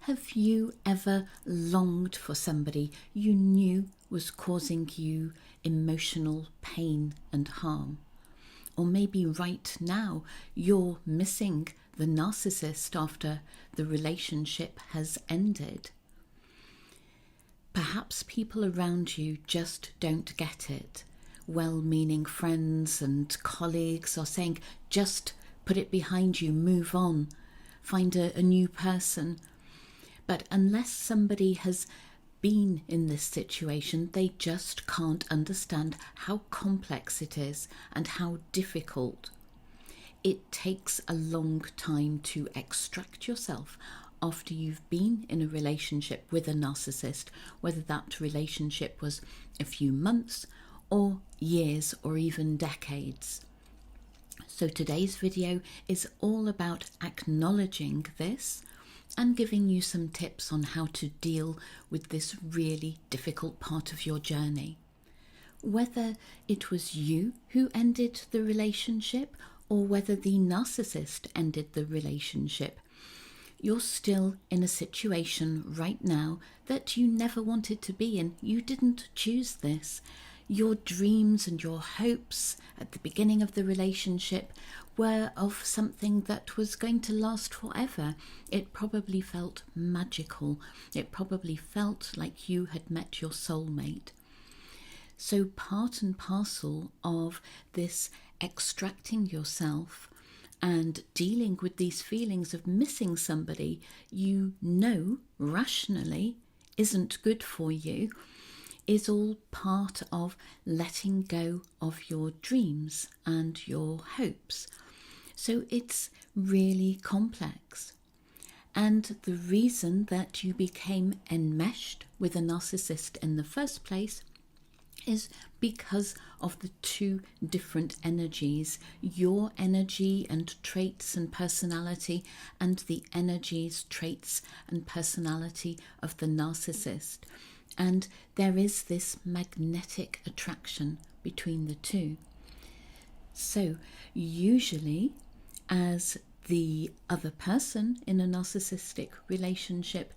Have you ever longed for somebody you knew was causing you emotional pain and harm? Or maybe right now you're missing the narcissist after the relationship has ended. Perhaps people around you just don't get it. Well-meaning friends and colleagues are saying, just put it behind you, move on, find a new person. But unless somebody has been in this situation, they just can't understand how complex it is and how difficult. It takes a long time to extract yourself after you've been in a relationship with a narcissist, whether that relationship was a few months or years or even decades. So today's video is all about acknowledging this and giving you some tips on how to deal with this really difficult part of your journey. Whether it was you who ended the relationship or whether the narcissist ended the relationship, you're still in a situation right now that you never wanted to be in. You didn't choose this. Your dreams and your hopes at the beginning of the relationship were of something that was going to last forever. It probably felt magical. It probably felt like you had met your soulmate. So part and parcel of this extracting yourself and dealing with these feelings of missing somebody you know rationally isn't good for you is all part of letting go of your dreams and your hopes. So it's really complex. And the reason that you became enmeshed with a narcissist in the first place is because of the two different energies, your energy and traits and personality, and the energies, traits and personality of the narcissist. And there is this magnetic attraction between the two. So usually, as the other person in a narcissistic relationship,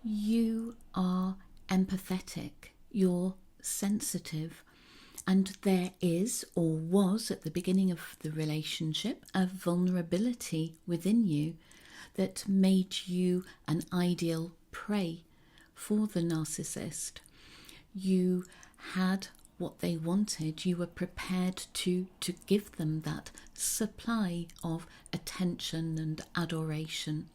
you are empathetic, you're sensitive, and there is or was at the beginning of the relationship a vulnerability within you that made you an ideal prey for the narcissist. You had what they wanted. You were prepared to give them that supply of attention and adoration.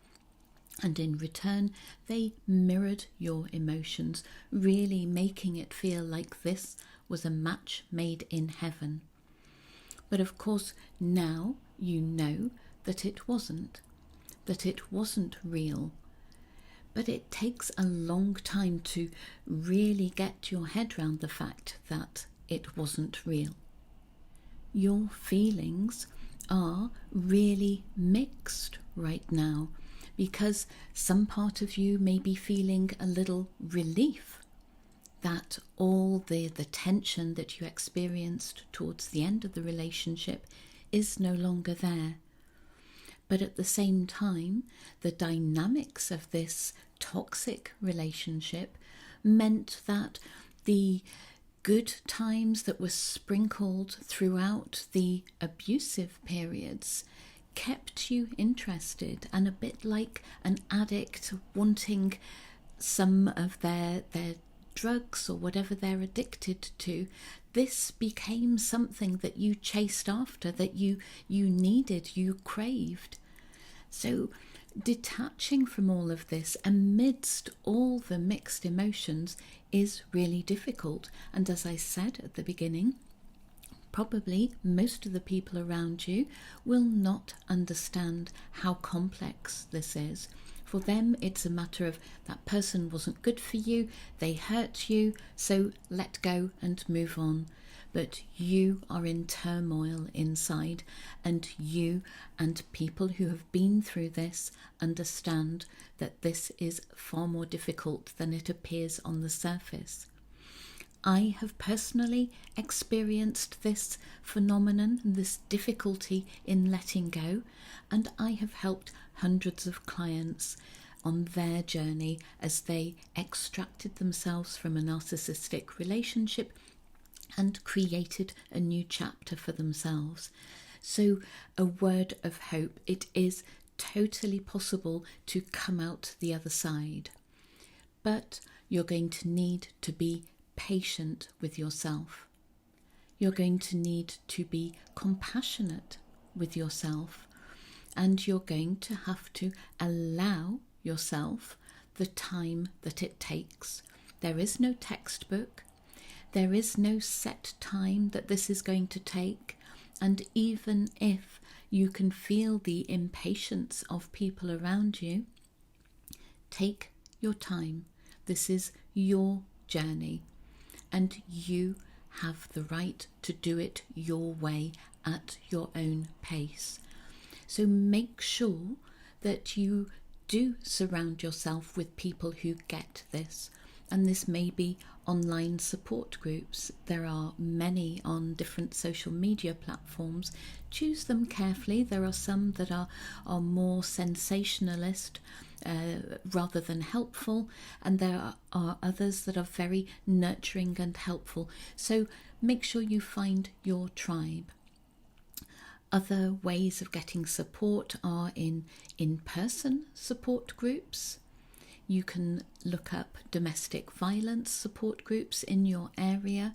And in return, they mirrored your emotions, really making it feel like this was a match made in heaven. But of course, now you know that it wasn't real. But it takes a long time to really get your head around the fact that it wasn't real. Your feelings are really mixed right now because some part of you may be feeling a little relief that all the tension that you experienced towards the end of the relationship is no longer there. But at the same time, the dynamics of this toxic relationship meant that the good times that were sprinkled throughout the abusive periods kept you interested, and a bit like an addict wanting some of their drugs or whatever they're addicted to, this became something that you chased after, that you needed, you craved. So detaching from all of this amidst all the mixed emotions is really difficult. And as I said at the beginning, probably most of the people around you will not understand how complex this is. For them, it's a matter of that person wasn't good for you, they hurt you, so let go and move on. But you are in turmoil inside, and you and people who have been through this understand that this is far more difficult than it appears on the surface. I have personally experienced this phenomenon, this difficulty in letting go, and I have helped hundreds of clients on their journey as they extracted themselves from a narcissistic relationship and created a new chapter for themselves. So, a word of hope: it is totally possible to come out the other side, but you're going to need to be patient with yourself. You're going to need to be compassionate with yourself, and you're going to have to allow yourself the time that it takes. There is no textbook. There is no set time that this is going to take. And even if you can feel the impatience of people around you, take your time. This is your journey, and you have the right to do it your way at your own pace. So make sure that you do surround yourself with people who get this. And this may be online support groups. There are many on different social media platforms. Choose them carefully. There are some that are more sensationalist rather than helpful, and there are others that are very nurturing and helpful. So make sure you find your tribe. Other ways of getting support are in in-person support groups. You can look up domestic violence support groups in your area,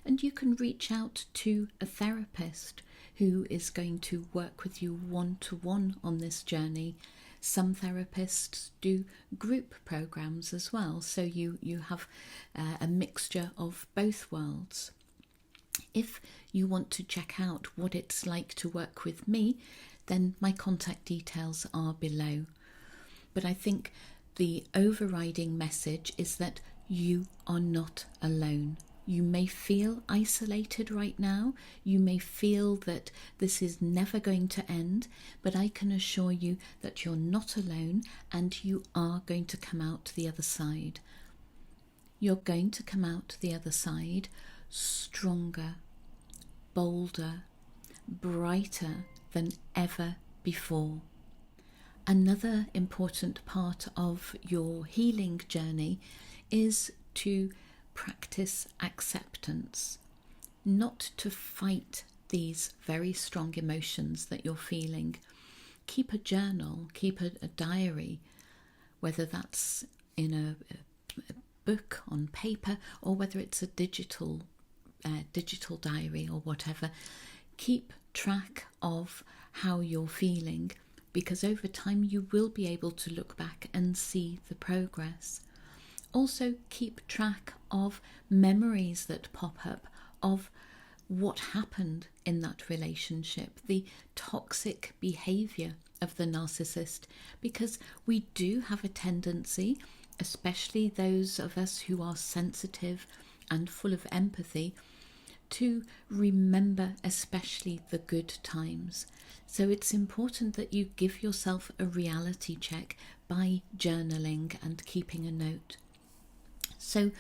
and you can reach out to a therapist who is going to work with you one-to-one on this journey. Some therapists do group programs as well, so you have a mixture of both worlds. If you want to check out what it's like to work with me, then my contact details are below. But I think the overriding message is that you are not alone. You may feel isolated right now. You may feel that this is never going to end, but I can assure you that you're not alone, and you are going to come out the other side. You're going to come out the other side stronger, bolder, brighter than ever before. Another important part of your healing journey is to practice acceptance, not to fight these very strong emotions that you're feeling. Keep a journal, keep a diary, whether that's in a book on paper or whether it's a digital diary or whatever. Keep track of how you're feeling, because over time you will be able to look back and see the progress. Also keep track of memories that pop up of what happened in that relationship, the toxic behaviour of the narcissist, because we do have a tendency, especially those of us who are sensitive and full of empathy, to remember especially the good times. So it's important that you give yourself a reality check by journaling and keeping a note. So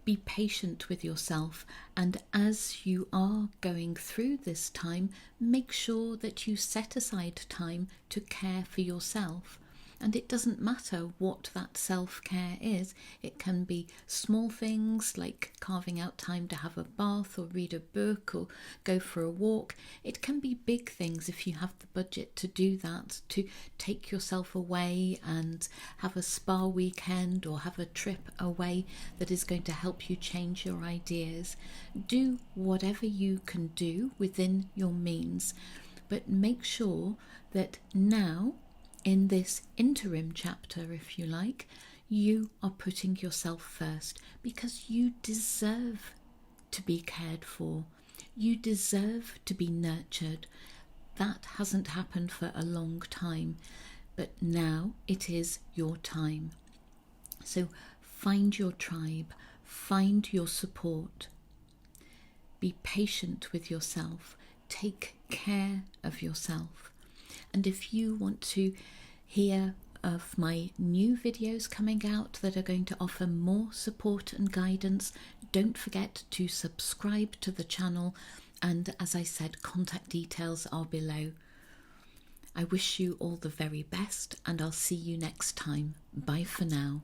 be patient with yourself, and as you are going through this time, make sure that you set aside time to care for yourself. And it doesn't matter what that self-care is. It can be small things like carving out time to have a bath or read a book or go for a walk. It can be big things if you have the budget to do that, to take yourself away and have a spa weekend or have a trip away that is going to help you change your ideas. Do whatever you can do within your means, but make sure that now, in this interim chapter, if you like, you are putting yourself first, because you deserve to be cared for. You deserve to be nurtured. That hasn't happened for a long time, but now it is your time. So find your tribe, find your support. Be patient with yourself. Take care of yourself. And if you want to hear of my new videos coming out that are going to offer more support and guidance, don't forget to subscribe to the channel, and as I said, contact details are below. I wish you all the very best, and I'll see you next time. Bye for now.